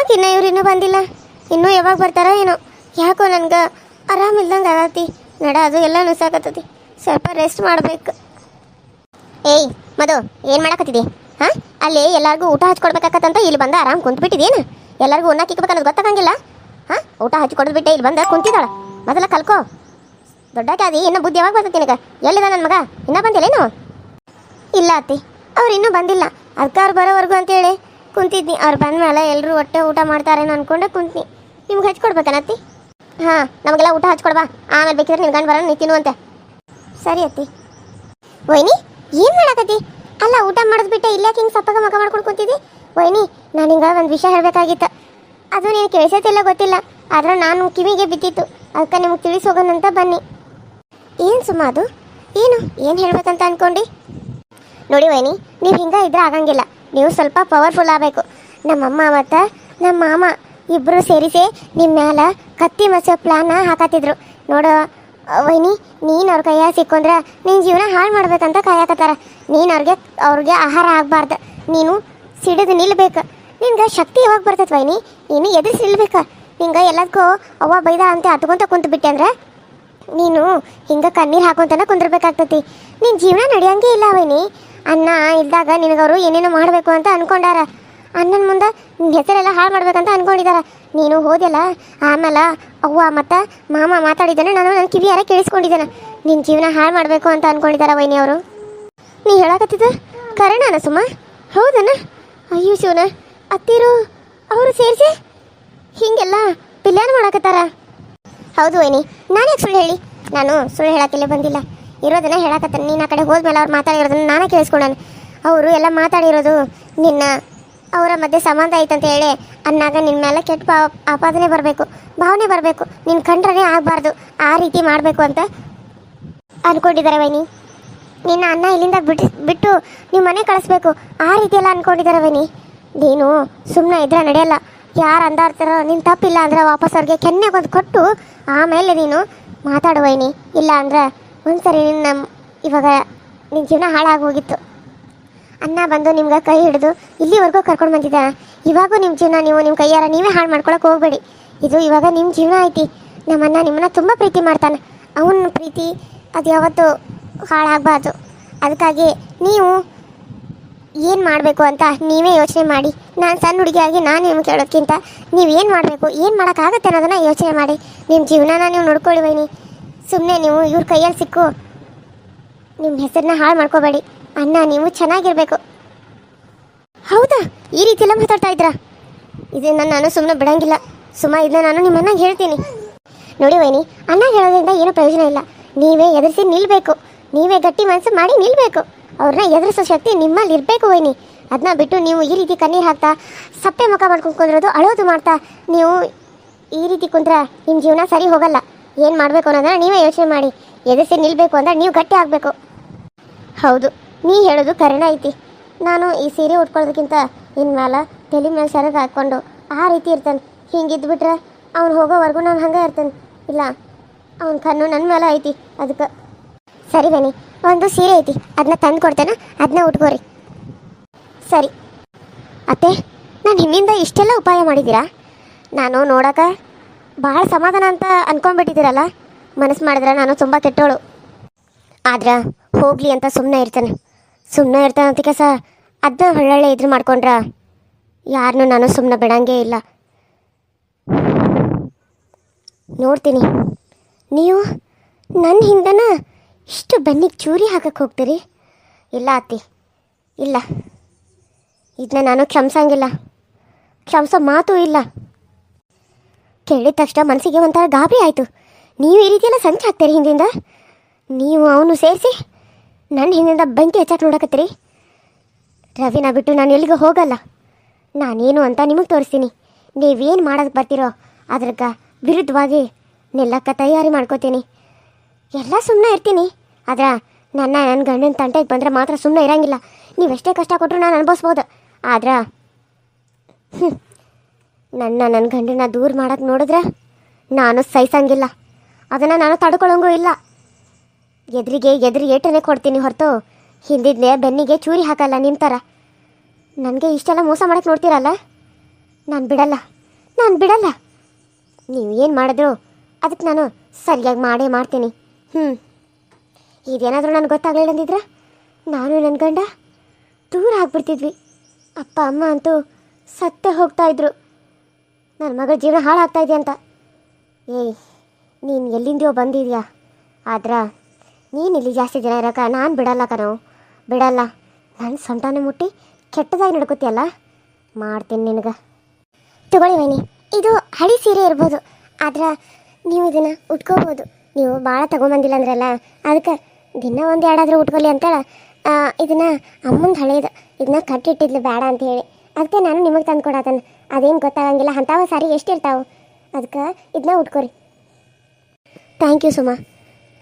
ಯಾಕೆ ಇವ್ರು ಇನ್ನೂ ಬಂದಿಲ್ಲ? ಇನ್ನೂ ಯಾವಾಗ ಬರ್ತಾರೋ ಏನೋ. ಯಾಕೋ ನನ್ಗೆ ಆರಾಮಿಲ್ದಂಗೆ ಆಗತ್ತಿ. ನಡ ಅದು ಎಲ್ಲ ನುಸಾಕತ್ತತಿ. ಸ್ವಲ್ಪ ರೆಸ್ಟ್ ಮಾಡ್ಬೇಕು. ಏಯ್ ಮಧು, ಏನು ಮಾಡಕತ್ತಿದ್ದಿ? ಹಾಂ, ಅಲ್ಲಿ ಎಲ್ಲರಿಗೂ ಊಟ ಹಚ್ಕೊಡ್ಬೇಕಾಕತ್ತಂತ ಇಲ್ಲಿ ಬಂದ ಆರಾಮ್ ಕುಂತ್ಬಿಟ್ಟಿದೇನು? ಎಲ್ಲರಿಗೂ ಉಣ್ಣಕ್ಕೆ ಇಕ್ಬೇಕನ್ನೋದು ಗೊತ್ತಾಗಂಗಿಲ್ಲ. ಹಾಂ, ಊಟ ಹಚ್ಕೊಡೋದು ಬಿಟ್ಟೆ ಇಲ್ಲಿ ಬಂದ ಕುಂತಿದ್ದಾಳ. ಮೊದಲ ಕಲ್ಕೋ. ದೊಡ್ಡಕ್ಕಾದಿ, ಇನ್ನೂ ಬುದ್ಧಿ ಯಾವಾಗ ಬರ್ತೈತಿ ನಿನಗೆ? ಎಲ್ಲಿದ ನನ್ನ ಮಗ? ಇನ್ನೂ ಬಂದಿಲ್ಲೇನು? ಇಲ್ಲ ಅತ್ತಿ, ಅವ್ರು ಇನ್ನೂ ಬಂದಿಲ್ಲ. ಅದಕ್ಕೆ ಅವ್ರು ಬರೋವರೆಗೂ ಅಂತೇಳಿ ಕುಂತಿದ್ನಿ. ಅವ್ರು ಬಂದ್ಮೇಲೆ ಎಲ್ಲರೂ ಒಟ್ಟೆ ಊಟ ಮಾಡ್ತಾರೇನೋ ಅನ್ಕೊಂಡೆ ಕುಂತ್ನಿ. ನಿಮ್ಗೆ ಹಚ್ಕೊಡ್ಬೇಕನತ್ತಿ? ಹಾಂ, ನಮಗೆಲ್ಲ ಊಟ ಹಚ್ಕೊಡ್ಬಾ. ಆಮೇಲೆ ಬೇಕಿದ್ರೆ ನಿನ್ ಗಂಡು ಬರೋಣ, ನೀ ತಿನ್ನುವಂತೆ. ಸರಿ ಅತ್ತಿ. ವೈನಿ, ಏನು ಮಾಡಕತ್ತಿ? ಅಲ್ಲ, ಊಟ ಮಾಡೋದು ಬಿಟ್ಟೆ ಇಲ್ಲಾಕೆ ಹಿಂಗೆ ಸಪ್ಪಗ ಮಗ ಮಾಡ್ಕೊಂಡು ಕುಂತಿದ್ದಿ? ವೈನಿ, ನಾನು ಹಿಂಗೆ ಒಂದು ವಿಷಯ ಹೇಳಬೇಕಾಗಿತ್ತು. ಅದು ನೀನು ಕೇಳಿಸತ್ತಿಲ್ಲ ಗೊತ್ತಿಲ್ಲ, ಆದ್ರೆ ನಾನು ಕಿವಿಗೆ ಬಿದ್ದಿತ್ತು. ಅದಕ್ಕೆ ನಿಮ್ಗೆ ತಿಳಿಸಿ ಹೋಗೋಣಂತ ಬನ್ನಿ. ಏನು ಸುಮ್ಮ ಅದು? ಏನು ಹೇಳ್ಬೇಕಂತ ಅನ್ಕೊಂಡು? ನೋಡಿ ವೈನಿ, ನೀವು ಹಿಂಗೆ ಇದ್ರೆ ಆಗಂಗಿಲ್ಲ. ನೀವು ಸ್ವಲ್ಪ ಪವರ್ಫುಲ್ ಆಗಬೇಕು. ನಮ್ಮಮ್ಮ ಮತ್ತು ನಮ್ಮ ಮಾಮ ಇಬ್ಬರು ಸೇರಿಸಿ ನಿಮ್ಮ ಮ್ಯಾಲ ಕತ್ತಿ ಮಸೋ ಪ್ಲಾನ ಹಾಕತ್ತಿದ್ರು. ನೋಡು ವೈನಿ, ನೀನು ಅವ್ರ ಕೈಯಾಗ ಸಿಕ್ಕೊಂಡ್ರೆ ನಿನ್ನ ಜೀವನ ಹಾಳು ಮಾಡ್ಬೇಕಂತ ಕಾಯಕತ್ತಾರ. ನೀನು ಅವ್ರಿಗೆ ಆಹಾರ ಆಗಬಾರ್ದು. ನೀನು ಸಿಡಿದು ನಿಲ್ಬೇಕು. ನಿನ್ಗೆ ಶಕ್ತಿ ಯಾವಾಗ ಬರ್ತೈತೆ ವೈನಿ? ನೀನು ಎದುರಿಸಿ ನಿಲ್ಬೇಕು. ಹಿಂಗೆ ಎಲ್ಲದಕ್ಕೂ ಅವ್ವ ಬೈದ ಅಂತ ಹತ್ಕೊಂತ ಕುಂತು ಬಿಟ್ಟೆ ಅಂದ್ರೆ ನೀನು ಹಿಂಗೆ ಕಣ್ಣೀರು ಹಾಕೊಂತನ ಕುಂದಿರ್ಬೇಕಾಗ್ತತಿ. ನಿನ್ನ ಜೀವನ ನಡೆಯಂಗೆ ಇಲ್ಲ ವೈನಿ. ಅನ್ನ ಇದ್ದಾಗ ನಿನಗವರು ಏನೇನೋ ಮಾಡಬೇಕು ಅಂತ ಅಂದ್ಕೊಂಡಾರ. ಅಣ್ಣನ ಮುಂದೆ ನಿನ್ನ ಹೆಸರೆಲ್ಲ ಹಾಳು ಮಾಡ್ಬೇಕಂತ ಅಂದ್ಕೊಂಡಿದ್ದಾರೆ. ನೀನು ಹೋದೆಲ್ಲ, ಆಮೇಲೆ ಅವ್ವ ಮತ್ತು ಮಾಮ ಮಾತಾಡಿದ್ದಾನೆ, ನಾನು ನನ್ನ ಕಿವಿಯಾರ ಕೇಳಿಸ್ಕೊಂಡಿದ್ದೇನೆ. ನಿನ್ನ ಜೀವನ ಹಾಳು ಮಾಡಬೇಕು ಅಂತ ಅಂದ್ಕೊಂಡಿದ್ದಾರೆ ವೈನಿ ಅವರು. ನೀ ಹೇಳಕತ್ತಿದ್ದ ಕರೆಣಾನ ಸುಮ್ಮ? ಹೌದನ? ಅಯ್ಯೋ ಶಿವನ, ಅತ್ತಿರು ಅವರು ಸೇರಿಸಿ ಹೀಗೆಲ್ಲ ಪಿಲ್ಯಾನ ಮಾಡಕತ್ತಾರ. ಹೌದು ವೈನಿ, ನಾನು ಯಾಕೆ ಸುಳ್ಳು ಹೇಳಿ? ನಾನು ಸುಳ್ಳು ಹೇಳಕ್ಕಿಲ್ಲ ಬಂದಿಲ್ಲ, ಇರೋದನ್ನ ಹೇಳಕತ್ತಾನೆ. ನೀನು ಆ ಕಡೆ ಹೋದ್ಮೇಲೆ ಅವ್ರು ಮಾತಾಡಿರೋದನ್ನ ನಾನೇ ಕೇಳಿಸ್ಕೊಂಡಾನೆ. ಅವರು ಎಲ್ಲ ಮಾತಾಡಿರೋದು ನಿನ್ನ ಅವರ ಮಧ್ಯೆ ಸಂಬಂಧ ಐತಂತ ಹೇಳಿ ಅನ್ನಾಗ ನಿನ್ನ ಮೇಲೆ ಕೆಟ್ಟ ಆಪಾದನೆ ಬರಬೇಕು, ಭಾವನೆ ಬರಬೇಕು. ನಿನ್ನ ಕಂಡ್ರೇ ಆಗಬಾರ್ದು, ಆ ರೀತಿ ಮಾಡಬೇಕು ಅಂತ ಅಂದ್ಕೊಂಡಿದ್ದಾರೆ ವೈನಿ. ನಿನ್ನ ಅನ್ನ ಇಲ್ಲಿಂದ ಬಿಟ್ಟು ನೀವು ಮನೆ ಕಳಿಸ್ಬೇಕು, ಆ ರೀತಿ ಎಲ್ಲ ಅಂದ್ಕೊಂಡಿದ್ದಾರೆ ವೈನಿ. ನೀನು ಸುಮ್ಮನೆ ಇದ್ರೆ ನಡೆಯಲ್ಲ. ಯಾರು ಅಂದಾಡ್ತಾರೋ ನೀನು ತಪ್ಪಿಲ್ಲ ಅಂದ್ರೆ ವಾಪಸ್ ಅವ್ರಿಗೆ ಕೆನ್ನೆಗೊಂದು ಕೊಟ್ಟು ಆಮೇಲೆ ನೀನು ಮಾತಾಡು ವೈನಿ. ಇಲ್ಲ ಅಂದ್ರೆ ಒಂದ್ಸರಿ ಇವಾಗ ನಿನ್ನ ಜೀವನ ಹಾಳಾಗಿ ಹೋಗಿತ್ತು. ಅನ್ನ ಬಂದು ನಿಮ್ಗೆ ಕೈ ಹಿಡಿದು ಇಲ್ಲಿವರೆಗೂ ಕರ್ಕೊಂಡು ಬಂದಿದ್ದ. ಇವಾಗೂ ನಿಮ್ಮ ಜೀವನ ನೀವು ನಿಮ್ಮ ಕೈಯಾರ ನೀವೇ ಹಾಳು ಮಾಡ್ಕೊಳಕ್ಕೆ ಹೋಗಬೇಡಿ. ಇದು ಇವಾಗ ನಿಮ್ಮ ಜೀವನ ಐತಿ. ನಮ್ಮನ್ನ ನಿಮ್ಮನ್ನ ತುಂಬ ಪ್ರೀತಿ ಮಾಡ್ತಾನೆ. ಅವನ ಪ್ರೀತಿ ಅದು ಯಾವತ್ತೂ ಹಾಳಾಗಬಾರ್ದು. ಅದಕ್ಕಾಗಿ ನೀವು ಏನು ಮಾಡಬೇಕು ಅಂತ ನೀವೇ ಯೋಚನೆ ಮಾಡಿ. ನಾನು ಸಣ್ಣ ಹುಡುಗಿಯಾಗಿ ನಾನು ನಿಮ್ಗೆ ಕೇಳೋದಕ್ಕಿಂತ ನೀವೇನು ಮಾಡಬೇಕು, ಏನು ಮಾಡೋಕ್ಕಾಗತ್ತೆ ಅನ್ನೋದನ್ನು ಯೋಚನೆ ಮಾಡಿ ನಿಮ್ಮ ಜೀವನನ ನೀವು ನೋಡ್ಕೊಳ್ಳಿ ವೈನಿ. ಸುಮ್ಮನೆ ನೀವು ಇವ್ರ ಕೈಯಲ್ಲಿ ಸಿಕ್ಕು ನಿಮ್ಮ ಹೆಸರನ್ನ ಹಾಳು ಮಾಡ್ಕೋಬೇಡಿ. ಅಣ್ಣ ನೀವು ಚೆನ್ನಾಗಿರ್ಬೇಕು. ಹೌದಾ, ಈ ರೀತಿ ಎಲ್ಲ ಮಾತಾಡ್ತಾ ಇದ್ರಾ? ಇದನ್ನು ನಾನು ಸುಮ್ಮನೆ ಬಿಡಂಗಿಲ್ಲ. ಇದನ್ನ ನಾನು ನಿಮ್ಮನ್ನ ಹೇಳ್ತೀನಿ. ನೋಡಿ ವೈನಿ, ಅಣ್ಣ ಹೇಳೋದ್ರಿಂದ ಏನೂ ಪ್ರಯೋಜನ ಇಲ್ಲ. ನೀವೇ ಎದುರಿಸಿ ನಿಲ್ಲಬೇಕು. ನೀವೇ ಗಟ್ಟಿ ಮನಸ್ಸು ಮಾಡಿ ನಿಲ್ಲಬೇಕು. ಅವ್ರನ್ನ ಎದುರಿಸೋ ಶಕ್ತಿ ನಿಮ್ಮಲ್ಲಿ ಇರಬೇಕು ವೈನಿ. ಅದನ್ನ ಬಿಟ್ಟು ನೀವು ಈ ರೀತಿ ಕಣ್ಣೀರು ಹಾಕ್ತಾ ಸಪ್ಪೆ ಮುಖ ಮಾಡ್ಕೊಂಡು ಕುಂದ್ರೋದು, ಅಳೋದು ಮಾಡ್ತಾ ನೀವು ಈ ರೀತಿ ಕುಂತ್ರೆ ನಿಮ್ಮ ಜೀವನ ಸರಿ ಹೋಗಲ್ಲ. ಏನು ಮಾಡಬೇಕು ಅನ್ನೋದನ್ನ ನೀವೇ ಯೋಚನೆ ಮಾಡಿ. ಎದುರಿಸಿ ನಿಲ್ಲಬೇಕು ಅಂದ್ರೆ ನೀವು ಗಟ್ಟಿ ಆಗಬೇಕು. ಹೌದು, ನೀ ಹೇಳೋದು ಕರೆನ ಐತಿ. ನಾನು ಈ ಸೀರೆ ಉಟ್ಕೊಳ್ಳೋದಕ್ಕಿಂತ ಇನ್ಮೇಲೆ ತಲೆ ಮೇಲೆ ಸೆರಗು ಹಾಕ್ಕೊಂಡು ಆ ರೀತಿ ಇರ್ತಾನೆ. ಹಿಂಗಿದ್ಬಿಟ್ರೆ ಅವ್ನು ಹೋಗೋವರೆಗೂ ನಾನು ಹಂಗೆ ಇರ್ತೇನೆ. ಇಲ್ಲ, ಅವ್ನ ಕಣ್ಣು ನನ್ನ ಮೇಲೆ ಐತಿ. ಅದಕ್ಕೆ ಸರಿ ಬನ್ನಿ, ಒಂದು ಸೀರೆ ಐತಿ, ಅದನ್ನ ತಂದು ಕೊಡ್ತೇನೆ, ಅದನ್ನ ಉಟ್ಕೋರಿ. ಸರಿ ಅತ್ತೆ, ನಾನು ಹಿಂದಿಂದ ಇಷ್ಟೆಲ್ಲ ಉಪಾಯ ಮಾಡಿದ್ದೀರಾ? ನಾನು ನೋಡೋಕೆ ಭಾಳ ಸಮಾಧಾನ ಅಂತ ಅಂದ್ಕೊಂಡ್ಬಿಟ್ಟಿದ್ದೀರಲ್ಲ. ಮನಸ್ಸು ಮಾಡಿದ್ರೆ ನಾನು ತುಂಬ ಕೆಟ್ಟೋಳು. ಆದ್ರೆ ಹೋಗಲಿ ಅಂತ ಸುಮ್ಮನೆ ಇರ್ತಾನೆ ಅಂತ ಕೆಲಸ ಅದನ್ನ ಒಳ್ಳೊಳ್ಳೆ ಇದ್ರು ಮಾಡ್ಕೊಂಡ್ರೆ ಯಾರನ್ನೂ ನಾನು ಸುಮ್ಮನೆ ಬಿಡಂಗೇ ಇಲ್ಲ. ನೋಡ್ತೀನಿ, ನೀವು ನನ್ನ ಹಿಂದನ ಇಷ್ಟು ಬೆನ್ನಿಗೆ ಚೂರಿ ಹಾಕಕ್ಕೆ ಹೋಗ್ತೀರಿ? ಇಲ್ಲ ಅತ್ತಿ, ಇಲ್ಲ, ಇದನ್ನ ನಾನು ಕ್ಷಮಿಸಂಗಿಲ್ಲ. ಕ್ಷಮಿಸೋ ಮಾತೂ ಇಲ್ಲ. ಕೇಳಿದ ತಕ್ಷಣ ಮನಸ್ಸಿಗೆ ಒಂಥರ ಗಾಬರಿ ಆಯಿತು. ನೀವು ಈ ರೀತಿಯೆಲ್ಲ ಸಂಚು ಹಾಕ್ತೀರಿ ಹಿಂದಿಂದ? ನೀವು ಅವನು ಸೇರಿಸಿ ನನ್ನ ಹಿಂದಿಂದ ಬೆಂಕಿ ಹೆಚ್ಚಾಗಿ ನೋಡಕತ್ತೀರಿ? ರವಿನ ಬಿಟ್ಟು ನಾನು ಎಲ್ಲಿಗೂ ಹೋಗಲ್ಲ. ನಾನೇನು ಅಂತ ನಿಮಗೆ ತೋರಿಸ್ತೀನಿ. ನೀವೇನು ಮಾಡೋಕ್ಕೆ ಬರ್ತೀರೋ ಅದ್ರಕ್ಕೆ ವಿರುದ್ಧವಾಗಿ ನಿಲ್ಲಕ್ಕೆ ತಯಾರಿ ಮಾಡ್ಕೋತೀನಿ. ಎಲ್ಲ ಸುಮ್ಮನೆ ಇರ್ತೀನಿ. ಆದ್ರೆ ನನ್ನ ಗಂಡನ ತಂಟೆಗೆ ಬಂದರೆ ಮಾತ್ರ ಸುಮ್ಮನೆ ಇರೋಂಗಿಲ್ಲ. ನೀವೆಷ್ಟೇ ಕಷ್ಟ ಕೊಟ್ಟರು ನಾನು ಅನುಭವಿಸ್ಬೋದು. ಆದ್ರೆ ನನ್ನ ಗಂಡನ ದೂರ ಮಾಡೋಕ್ಕೆ ನೋಡಿದ್ರೆ ನಾನು ಸಹಿಸಂಗಿಲ್ಲ. ಅದನ್ನು ನಾನು ತಡ್ಕೊಳ್ಳೋಂಗೂ ಇಲ್ಲ. ಎದುರಿಗೆ ಏಟನೇ ಕೊಡ್ತೀನಿ ಹೊರತು ಹಿಂದಿದ್ಲೆ ಬೆನ್ನಿಗೆ ಚೂರಿ ಹಾಕಲ್ಲ. ನಿಮ್ಮ ಥರ ನನಗೆ ಇಷ್ಟೆಲ್ಲ ಮೋಸ ಮಾಡೋಕ್ಕೆ ನೋಡ್ತೀರಲ್ಲ, ನಾನು ಬಿಡಲ್ಲ. ನಾನು ಬಿಡಲ್ಲ. ನೀವು ಏನು ಮಾಡಿದ್ರು ಅದಕ್ಕೆ ನಾನು ಸರಿಯಾಗಿ ಮಾಡೇ ಮಾಡ್ತೀನಿ. ಇದೇನಾದರೂ ನನಗೆ ಗೊತ್ತಾಗಲಿಲ್ಲ ಅಂದಿದ್ರೆ ನಾನು ನನ್ನ ಗಂಡ ದೂರ ಆಗ್ಬಿಡ್ತಿದ್ವಿ. ಅಪ್ಪ ಅಮ್ಮ ಅಂತೂ ಸತ್ತೇ ಹೋಗ್ತಾಯಿದ್ರು. ನನ್ನ ಮಗಳ ಜೀವನ ಹಾಳಾಗ್ತಾಯಿದೆ ಅಂತ. ಏಯ್, ನೀನು ಎಲ್ಲಿಂದೋ ಬಂದಿದ್ಯಾ, ಆದ್ರೆ ನೀನು ಇಲ್ಲಿ ಜಾಸ್ತಿ ದಿನ ಇರೋಕೆ ನಾನು ಬಿಡಲ್ಲ ಕಣೋ, ಬಿಡಲ್ಲ. ನನ್ನ ಸೊಂಟನೇ ಮುಟ್ಟಿ ಕೆಟ್ಟದಾಗಿ ನಡ್ಕೋತಿಯಲ್ಲ, ಮಾಡ್ತೀನಿ ನಿನಗೆ. ತಗೊಳ್ಳಿ ವೈನಿ, ಇದು ಹಳಿ ಸೀರೆ ಇರ್ಬೋದು, ಆದ್ರೆ ನೀವು ಇದನ್ನು ಉಟ್ಕೋಬೋದು. ನೀವು ಭಾಳ ತೊಗೊಂಬಂದಿಲ್ಲ ಅಂದ್ರಲ್ಲ, ಅದಕ್ಕೆ ದಿನ ಒಂದು ಎರಡಾದರೂ ಉಟ್ಕೊಳ್ಳಿ ಅಂತೇಳಿ ಇದನ್ನು ಅಮ್ಮಂದು ಹಳೇದು ಇದನ್ನ ಕಟ್ಟಿಟ್ಟಿದ್ಲು ಬೇಡ ಅಂತ ಹೇಳಿ, ಅದಕ್ಕೆ ನಾನು ನಿಮಗೆ ತಂದು ಕೊಡತ್ತೇನೆ. ಅದೇನು ಗೊತ್ತಾಗಂಗಿಲ್ಲ, ಅಂಥವ ಸಾರಿ ಎಷ್ಟಿರ್ತಾವೆ, ಅದಕ್ಕೆ ಇದನ್ನ ಉಟ್ಕೊರಿ. Thank you Suma.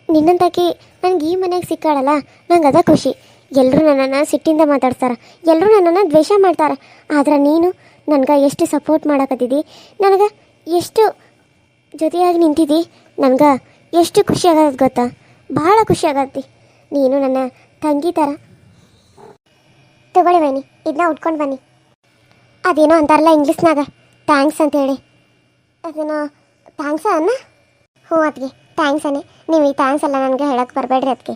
ನಿನ್ನಂತಾಕಿ ನನಗೆ ಈ ಮನೆಗೆ ಸಿಕ್ಕಾಳಲ್ಲ, ನಂಗೆ ಅದ ಖುಷಿ. ಎಲ್ಲರೂ ನನ್ನನ್ನು ಸಿಟ್ಟಿಂದ ಮಾತಾಡ್ತಾರೆ, ಎಲ್ಲರೂ ನನ್ನನ್ನು ದ್ವೇಷ ಮಾಡ್ತಾರೆ, ಆದ್ರೆ ನೀನು ನನಗೆ ಎಷ್ಟು ಸಪೋರ್ಟ್ ಮಾಡಕತ್ತಿದ್ದಿ, ನನಗೆ ಎಷ್ಟು ಜೊತೆಯಾಗಿ ನಿಂತಿದ್ದಿ, ನನಗೆ ಎಷ್ಟು ಖುಷಿ ಆಗತ್ತೆ ಗೊತ್ತಾ, ಭಾಳ ಖುಷಿ ಆಗತ್ತಿ. ನೀನು ನನ್ನ ತಂಗಿ ಥರ. ತಗೊಳ್ಳಿ ಬನ್ನಿ, ಇದನ್ನ ಉಟ್ಕೊಂಡು ಬನ್ನಿ. ಅದೇನೋ ಅಂತಾರಲ್ಲ ಇಂಗ್ಲೀಷ್ನಾಗ ಥ್ಯಾಂಕ್ಸ್ ಅಂತೇಳಿ, ಅದೇನೋ ಥ್ಯಾಂಕ್ಸ ಅನ್ನ? ಹ್ಞೂ ಅದಕ್ಕೆ ಥ್ಯಾಂಕ್ಸ್ ಅನ್ನಿ. ನೀವು ಈ ಥ್ಯಾಂಕ್ಸ್ ಎಲ್ಲ ನನಗೆ ಹೇಳೋಕ್ಕೆ ಬರಬೇಡ್ರಿ ಅದಕ್ಕೆ.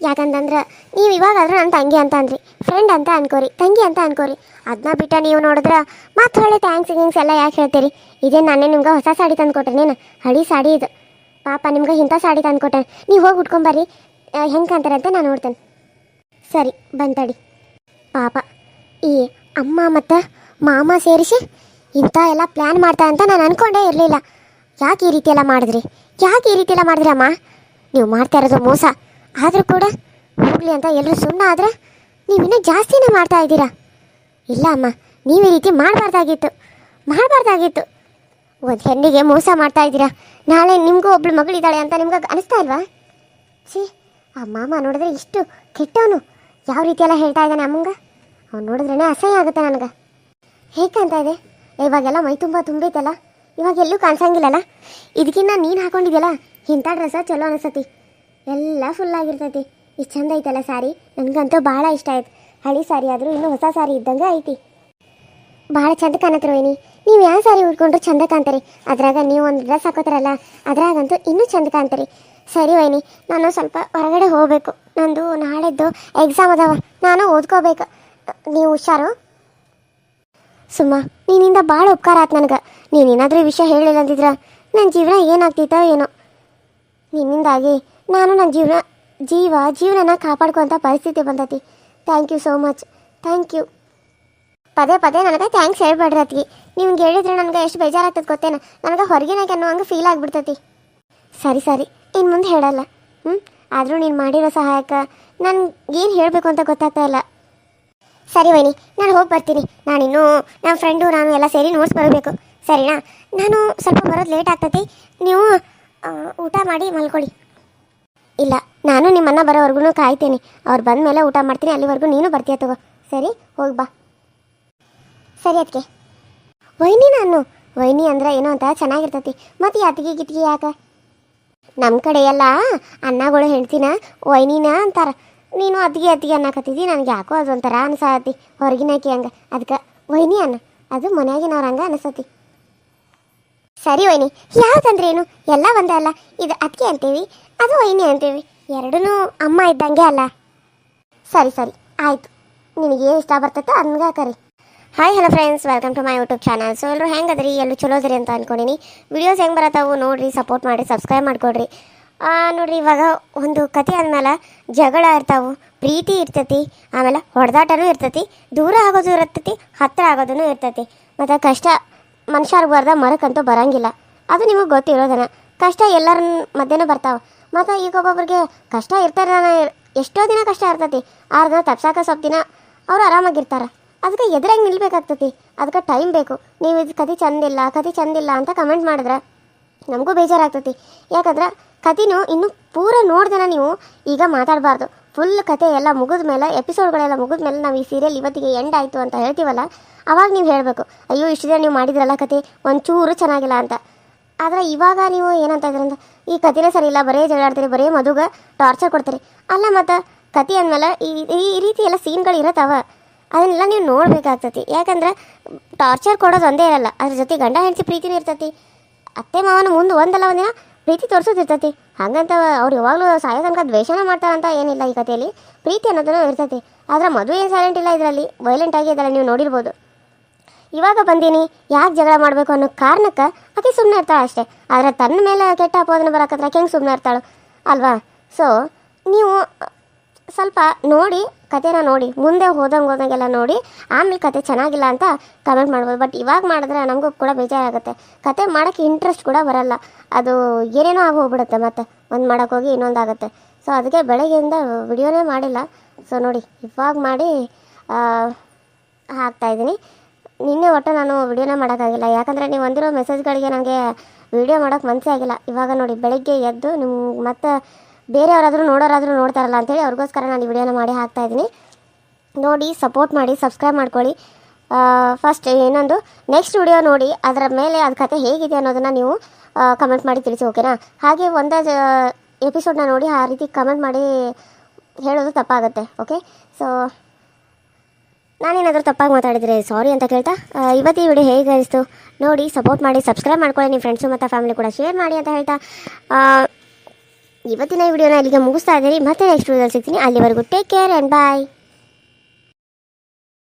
ಯಾಕಂತಂದ್ರೆ ನೀವು ಇವಾಗಾದ್ರೂ ನನ್ನ ತಂಗಿ ಅಂತ ಅಂದ್ರಿ, ಫ್ರೆಂಡ್ ಅಂತ ಅನ್ಕೋರಿ, ತಂಗಿ ಅಂತ ಅನ್ಕೋರಿ. ಅದನ್ನ ಬಿಟ್ಟು ನೀವು ನೋಡಿದ್ರೆ ಮತ್ತೆ ಹೊಳ್ಳೆ ಥ್ಯಾಂಕ್ಸ್ ಎಲ್ಲ ಯಾಕೆ ಹೇಳ್ತೀರಿ? ಇದೇನು ನಾನೇ ನಿಮ್ಗೆ ಹೊಸ ಸಾಡಿ ತಂದು ಕೊಟ್ಟೆ, ನೀನು ಹಳಿ ಸಾಡಿ ಇದು. ಪಾಪ ನಿಮ್ಗೆ ಇಂಥ ಸಾಡಿ ತಂದು ಕೊಟ್ಟೆ, ನೀವು ಹೋಗಿ ಉಟ್ಕೊಂಬರ್ರಿ, ಹೆಂಗೆ ಕಾಣ್ತಾರೆ ಅಂತ ನಾನು ನೋಡ್ತೇನೆ. ಸರಿ ಬಂತಡಿ. ಪಾಪ ಈ ಅಮ್ಮ ಮತ್ತು ಮಾಮ ಸೇರಿಸಿ ಇಂಥ ಎಲ್ಲ ಪ್ಲ್ಯಾನ್ ಮಾಡ್ತಾ ಅಂತ ನಾನು ಅಂದ್ಕೊಂಡೇ ಇರಲಿಲ್ಲ. ಯಾಕೆ ಈ ರೀತಿ ಎಲ್ಲ ಮಾಡಿದ್ರಿ, ಯಾಕೆ ಈ ರೀತಿ ಎಲ್ಲ ಮಾಡಿದ್ರಿ ಅಮ್ಮ? ನೀವು ಮಾಡ್ತಾ ಇರೋದು ಮೋಸ, ಆದರೂ ಕೂಡ ಹೋಗಲಿ ಅಂತ ಎಲ್ಲರೂ ಸುಮ್ಮನೆ ಆದರೆ ನೀವಿನ್ನೂ ಜಾಸ್ತಿನೇ ಮಾಡ್ತಾ ಇದ್ದೀರಾ. ಇಲ್ಲ ಅಮ್ಮ, ನೀವು ಈ ರೀತಿ ಮಾಡಬಾರ್ದಾಗಿತ್ತು. ಒಂದು ಹೆಣ್ಣಿಗೆ ಮೋಸ ಮಾಡ್ತಾ ಇದ್ದೀರಾ. ನಾಳೆ ನಿಮಗೂ ಒಬ್ಳು ಮಗಳಿದ್ದಾಳೆ ಅಂತ ನಿಮ್ಗೆ ಅನಿಸ್ತಾ ಇಲ್ವಾ? ಆ ಮಾಮ ನೋಡಿದ್ರೆ ಇಷ್ಟು ಕೆಟ್ಟವನು, ಯಾವ ರೀತಿ ಎಲ್ಲ ಹೇಳ್ತಾ ಇದ್ದಾನೆ ಅಮ್ಮಂಗೆ. ಅವ್ನು ನೋಡಿದ್ರೇ ಅಸಹ್ಯ ಆಗುತ್ತೆ ನನಗೆ. ಹೇಗಂತ ಇದೆ ಇವಾಗೆಲ್ಲ ಮೈ ತುಂಬ ತುಂಬೈತಲ್ಲ, ಇವಾಗ ಎಲ್ಲೂ ಕಾಣಿಸಂಗಿಲ್ಲಲ್ಲ. ಇದಕ್ಕಿನ್ನ ನೀನು ಹಾಕೊಂಡಿದ್ಯಲ್ಲ ಇಂಥ ಡ್ರೆಸ್ಸ ಚಲೋ ಅನಿಸ್ತತಿ, ಎಲ್ಲ ಫುಲ್ ಆಗಿರ್ತೈತಿ. ಇಷ್ಟು ಚಂದ ಐತಲ್ಲ ಸಾರಿ, ನನಗಂತೂ ಭಾಳ ಇಷ್ಟ ಆಯ್ತು. ಹಳಿ ಸಾರಿ ಆದರೂ ಇನ್ನೂ ಹೊಸ ಸಾರಿ ಇದ್ದಂಗೆ ಐತಿ, ಭಾಳ ಚಂದ ಕಾಣತ್ತರ ವೈನಿ. ನೀವು ಯಾವ ಸಾರಿ ಉಟ್ಕೊಂಡ್ರು ಚಂದ ಕಾಣ್ತೀರಿ, ಅದ್ರಾಗ ನೀವು ಒಂದು ಡ್ರೆಸ್ ಹಾಕೋತಾರಲ್ಲ ಅದ್ರಾಗಂತೂ ಇನ್ನೂ ಚಂದ ಕಾಣ್ತೀರಿ. ಸರಿ ವೈನಿ, ನಾನು ಸ್ವಲ್ಪ ಹೊರಗಡೆ ಹೋಗಬೇಕು, ನಂದು ನಾಳೆದ್ದು ಎಕ್ಸಾಮ್ ಅದಾವ, ನಾನು ಓದ್ಕೋಬೇಕು. ನೀವು ಹುಷಾರು. ಸುಮ್ಮ, ನೀನಿಂದ ಭಾಳ ಉಪಕಾರ ಆಯ್ತು ನನಗೆ. ನೀನೇನಾದರೂ ಈ ವಿಷಯ ಹೇಳಿಲ್ಲ ಅಂತಿದ್ರೆ ನನ್ನ ಜೀವನ ಏನಾಗ್ತಿತ್ತೋ ಏನೋ. ನಿನ್ನಿಂದಾಗಿ ನಾನು ನನ್ನ ಜೀವನನ ಕಾಪಾಡ್ಕೊತ ಪರಿಸ್ಥಿತಿ ಬಂದತಿ. Thank you so much, thank you. ಪದೇ ನನಗೆ ಥ್ಯಾಂಕ್ಸ್ ಹೇಳ್ಬೇಡ್ರಿ ಅತ್ತಿಗೆ. ನಿಮ್ಗೆ ಹೇಳಿದ್ರೆ ನನಗೆ ಎಷ್ಟು ಬೇಜಾರಾಗ್ತದೆ ಗೊತ್ತೇನ, ನನಗೆ ಹೊರಗಿನಾಗೆ ಅನ್ನೋ ಹಂಗೆ ಫೀಲ್ ಆಗಿಬಿಡ್ತತಿ. ಸರಿ ಇನ್ನು ಮುಂದೆ ಹೇಳಲ್ಲ. ಆದರೂ ನೀನು ಮಾಡಿರೋ ಸಹಾಯಕ್ಕೆ ನನಗೇನು ಹೇಳಬೇಕು ಅಂತ ಗೊತ್ತಾಗ್ತಾ ಇಲ್ಲ. ಸರಿ ವೈನಿ, ನಾನು ಹೋಗಿ ಬರ್ತೀನಿ. ನಾನಿನ್ನೂ ನಮ್ಮ ಫ್ರೆಂಡು ನಾನು ಎಲ್ಲ ಸೇರಿ ನೋಟ್ಸ್ ಬರಬೇಕು, ಸರಿನಾ? ನಾನು ಸ್ವಲ್ಪ ಬರೋದು ಲೇಟ್ ಆಗ್ತೈತಿ, ನೀವು ಊಟ ಮಾಡಿ ಮಲ್ಕೊಳ್ಳಿ. ಇಲ್ಲ, ನಾನು ನಿಮ್ಮನ್ನ ಬರೋವರೆಗೂ ಕಾಯ್ತೀನಿ. ಅವ್ರು ಬಂದ ಮೇಲೆ ಊಟ ಮಾಡ್ತೀನಿ, ಅಲ್ಲಿವರೆಗೂ ನೀನು ಬರ್ತೀಯ ತಗೋ. ಸರಿ, ಹೋಗಿ ಬಾ. ಸರಿ ಅದಕ್ಕೆ ವೈನಿ, ನಾನು ವೈನಿ ಅಂದ್ರೆ ಏನೋ ಅಂತ ಚೆನ್ನಾಗಿರ್ತೈತಿ. ಮತ್ತು ಅತ್ತಿಗೆ ಗಿಟ್ಟಿಗೆ ಯಾಕೆ? ನಮ್ಮ ಕಡೆ ಎಲ್ಲ ಅನ್ನಗಳು ಹೆಂಡ್ತಿನ ವೈನಿನ ಅಂತಾರ. ನೀನು ಅತ್ತಿಗೆ ಅನ್ನಕತ್ತಿದ್ದಿ, ನನಗೆ ಯಾಕೋ ಅದೊಂಥರ ಅನ್ಸತಿ, ಹೊರಗಿನಾಕಿ ಹಂಗೆ. ಅದಕ್ಕೆ ವೈನಿ ಅನ್ನ, ಅದು ಮನೆಯಾಗಿನವ್ರು ಹಂಗೆ ಅನಿಸ್ತತಿ. ಸರಿ ವೈನಿ, ಯಾವುದಂದ್ರೆ ಏನು, ಎಲ್ಲ ಒಂದೇ ಅಲ್ಲ. ಇದು ಅತ್ತಿಗೆ ಅಂತೀವಿ, ಅದು ವೈನಿ ಅಂತೀವಿ, ಎರಡೂ ಅಮ್ಮ ಇದ್ದಂಗೆ ಅಲ್ಲ. ಸರಿ ಆಯಿತು, ನಿನಗೇನು ಇಷ್ಟ ಬರ್ತೈತೋ ಹಂಗೆ ಕರಿ. Hi hello friends, welcome to my YouTube channel. So ಎಲ್ಲರೂ ಹೆಂಗೆ ಅದರಿ, ಎಲ್ಲರೂ ಚಲೋ ಅದರಿ ಅಂತ ಅಂದ್ಕೊಂಡಿನಿ. ವಿಡಿಯೋಸ್ ಹೆಂಗೆ ಬರತ್ತಾವು ನೋಡಿರಿ, ಸಪೋರ್ಟ್ ಮಾಡಿ, ಸಬ್ಸ್ಕ್ರೈಬ್ ಮಾಡಿಕೊಡ್ರಿ. ನೋಡಿರಿ, ಇವಾಗ ಒಂದು ಕತೆ ಆದಮೇಲೆ ಜಗಳ ಇರ್ತಾವೆ, ಪ್ರೀತಿ ಇರ್ತೈತಿ, ಆಮೇಲೆ ಹೊಡೆದಾಟನೂ ಇರ್ತೈತಿ, ದೂರ ಆಗೋದು ಇರ್ತೈತಿ, ಹತ್ತಿರ ಆಗೋದೂ ಇರ್ತೈತಿ. ಮತ್ತು ಕಷ್ಟ ಮನುಷ್ಯರ್ಗೆ ಬರ್ದ ಮರಕ್ಕಂತೂ ಬರೋಂಗಿಲ್ಲ, ಅದು ನಿಮಗೆ ಗೊತ್ತಿರೋದನ್ನ. ಕಷ್ಟ ಎಲ್ಲರ ಮಧ್ಯೆನೂ ಬರ್ತಾವೆ. ಮತ್ತು ಈಗ ಒಬ್ಬೊಬ್ರಿಗೆ ಕಷ್ಟ ಇರ್ತಾರೆ, ಎಷ್ಟೋ ದಿನ ಕಷ್ಟ ಇರ್ತೈತಿ, ಆದ್ರೆ ತಪ್ಸಾಕ ಸ್ವಲ್ಪ ದಿನ ಅವರು ಆರಾಮಾಗಿರ್ತಾರೆ. ಅದಕ್ಕೆ ಎದುರಾಗಿ ನಿಲ್ಬೇಕಾಗ್ತೈತಿ, ಅದಕ್ಕೆ ಟೈಮ್ ಬೇಕು. ನೀವು ಇದು ಕತೆ ಚಂದಿಲ್ಲ ಅಂತ ಕಮೆಂಟ್ ಮಾಡಿದ್ರೆ ನಮಗೂ ಬೇಜಾರಾಗ್ತೈತಿ. ಯಾಕಂದ್ರೆ ಕತೆನೂ ಇನ್ನೂ ಪೂರ ನೋಡ್ದೇನ ನೀವು ಈಗ ಮಾತಾಡಬಾರ್ದು. ಫುಲ್ ಕತೆ ಎಲ್ಲ ಮುಗಿದ ಮೇಲೆ, ಎಪಿಸೋಡ್ಗಳೆಲ್ಲ ಮುಗಿದ ಮೇಲೆ ನಾವು ಈ ಸೀರಿಯಲ್ ಇವತ್ತಿಗೆ ಎಂಡ್ ಆಯಿತು ಅಂತ ಹೇಳ್ತೀವಲ್ಲ, ಅವಾಗ ನೀವು ಹೇಳಬೇಕು, ಅಯ್ಯೋ ಇಷ್ಟು ದಿನ ನೀವು ಮಾಡಿದ್ರಲ್ಲ ಕತೆ ಒಂಚೂರು ಚೆನ್ನಾಗಿಲ್ಲ ಅಂತ. ಆದರೆ ಇವಾಗ ನೀವು ಏನಂತ ಇದ್ರಂತ, ಈ ಕತೆನೇ ಸರಿ ಇಲ್ಲ, ಬರೀ ಜಗಳಾಡ್ತೀರಿ, ಬರೀ ಮದುಗೆ ಟಾರ್ಚರ್ ಕೊಡ್ತೀರಿ ಅಲ್ಲ. ಮತ್ತು ಕತೆ ಅಂದಮೇಲೆ ಈ ರೀತಿ ಎಲ್ಲ ಸೀನ್ಗಳು ಇರತ್ತವ, ಅದನ್ನೆಲ್ಲ ನೀವು ನೋಡಬೇಕಾಗ್ತತಿ. ಯಾಕಂದ್ರೆ ಟಾರ್ಚರ್ ಕೊಡೋದು ಒಂದೇ ಇರಲ್ಲ, ಅದ್ರ ಜೊತೆ ಗಂಡ ಹೆಂಡತಿ ಪ್ರೀತಿನೂ ಇರ್ತತಿ. ಅತ್ತೆ ಮಾವನ ಮುಂದೆ ಒಂದಲ್ಲ ಒಂದಿನ ಪ್ರೀತಿ ತೋರಿಸೋದಿರ್ತೈತಿ. ಹಾಗಂತ ಅವ್ರು ಯಾವಾಗಲೂ ಸಾಯೋ ತನಕ ದ್ವೇಷನ ಮಾಡ್ತಾರಂತ ಏನಿಲ್ಲ ಈ ಕಥೆಯಲ್ಲಿ. ಪ್ರೀತಿ ಅನ್ನೋದನ್ನು ಇರ್ತೈತಿ. ಆದರೆ ಮದುವೆ ಏನು ಸೈಲೆಂಟ್ ಇಲ್ಲ ಇದರಲ್ಲಿ, ವೈಲೆಂಟ್ ಆಗಿ ಇದೆಲ್ಲ ನೀವು ನೋಡಿರ್ಬೋದು. ಇವಾಗ ಬಂದೀನಿ ಯಾಕೆ ಜಗಳ ಮಾಡಬೇಕು ಅನ್ನೋ ಕಾರಣಕ್ಕೆ ಆಕೆ ಸುಮ್ಮನೆ ಇರ್ತಾಳೆ ಅಷ್ಟೇ. ಆದರೆ ತನ್ನ ಮೇಲೆ ಕೆಟ್ಟ ಅಪವಾದನೆ ಬರಕತ್ರ ಆಕೆ ಹೆಂಗೆ ಸುಮ್ಮನೆ ಇರ್ತಾಳು ಅಲ್ವಾ? ಸೊ ನೀವು ಸ್ವಲ್ಪ ನೋಡಿ, ಕಥೆನ ನೋಡಿ, ಮುಂದೆ ಹೋದಂಗೆಲ್ಲ ನೋಡಿ, ಆಮೇಲೆ ಕತೆ ಚೆನ್ನಾಗಿಲ್ಲ ಅಂತ ಕಮೆಂಟ್ ಮಾಡ್ಬೋದು. ಬಟ್ ಇವಾಗ ಮಾಡಿದ್ರೆ ನಮಗೂ ಕೂಡ ಬೇಜಾರಾಗುತ್ತೆ. ಕತೆ ಮಾಡೋಕ್ಕೆ ಇಂಟ್ರೆಸ್ಟ್ ಕೂಡ ಬರಲ್ಲ, ಅದು ಏನೇನೋ ಆಗಿ ಹೋಗ್ಬಿಡುತ್ತೆ. ಮತ್ತು ಒಂದು ಮಾಡೋಕ್ಕೆ ಹೋಗಿ ಇನ್ನೊಂದಾಗುತ್ತೆ. ಸೊ ಅದಕ್ಕೆ ಬೆಳಗ್ಗೆಯಿಂದ ವಿಡಿಯೋನೇ ಮಾಡಿಲ್ಲ. ಸೊ ನೋಡಿ ಇವಾಗ ಮಾಡಿ ಹಾಕ್ತಾಯಿದ್ದೀನಿ. ನಿನ್ನೆ ಒಟ್ಟು ನಾನು ವಿಡಿಯೋನೇ ಮಾಡೋಕ್ಕಾಗಿಲ್ಲ, ಯಾಕಂದರೆ ನೀವು ಒಂದಿರೋ ಮೆಸೇಜ್ಗಳಿಗೆ ನನಗೆ ವಿಡಿಯೋ ಮಾಡೋಕ್ಕೆ ಮನಸ್ಸೇ ಆಗಿಲ್ಲ. ಇವಾಗ ನೋಡಿ ಬೆಳಗ್ಗೆ ಎದ್ದು ನಿಮ್ಗೆ ಮತ್ತೆ ಬೇರೆಯವರಾದರೂ ನೋಡ್ತಾರಲ್ಲ ಅಂಥೇಳಿ ಅವ್ರಿಗೋಸ್ಕರ ನಾನು ಈ ವಿಡಿಯೋನ ಮಾಡಿ ಹಾಕ್ತಾಯಿದ್ದೀನಿ. ನೋಡಿ ಸಪೋರ್ಟ್ ಮಾಡಿ, ಸಬ್ಸ್ಕ್ರೈಬ್ ಮಾಡ್ಕೊಳ್ಳಿ. ಫಸ್ಟ್ ಇನ್ನೊಂದು ನೆಕ್ಸ್ಟ್ ವಿಡಿಯೋ ನೋಡಿ, ಅದರ ಮೇಲೆ ಅದು ಕತೆ ಹೇಗಿದೆ ಅನ್ನೋದನ್ನು ನೀವು ಕಮೆಂಟ್ ಮಾಡಿ ತಿಳಿಸಿ, ಓಕೆನಾ? ಹಾಗೆ ಒಂದೇ ಎಪಿಸೋಡ್ನ ನೋಡಿ ಆ ರೀತಿ ಕಮೆಂಟ್ ಮಾಡಿ ಹೇಳೋದು ತಪ್ಪಾಗುತ್ತೆ, ಓಕೆ? ಸೊ ನಾನೇನಾದರೂ ತಪ್ಪಾಗಿ ಮಾತಾಡಿದರೆ ಸಾರಿ ಅಂತ ಕೇಳ್ತಾ ಇವತ್ತು ಈ ವಿಡಿಯೋ ಹೇಗೆ ಅನಿಸ್ತು ನೋಡಿ, ಸಪೋರ್ಟ್ ಮಾಡಿ, ಸಬ್ಸ್ಕ್ರೈಬ್ ಮಾಡ್ಕೊಳ್ಳಿ, ನಿಮ್ಮ ಫ್ರೆಂಡ್ಸು ಮತ್ತು ಫ್ಯಾಮಿಲಿ ಕೂಡ ಶೇರ್ ಮಾಡಿ ಅಂತ ಹೇಳ್ತಾ ಇವತ್ತಿನ ಈ ವಿಡಿಯೋನ ಇಲ್ಲಿಗೆ ಮುಗಿಸ್ತಾ ಇದ್ದೀನಿ. ಮತ್ತೆ ನೆಕ್ಸ್ಟ್ ವಿಡಿಯೋದಲ್ಲಿ ಸಿಗ್ತೀನಿ. ಅಲ್ಲಿವರೆಗೂ ಟೇಕ್ ಕೇರ್ ಆ್ಯಂಡ್ ಬಾಯ್.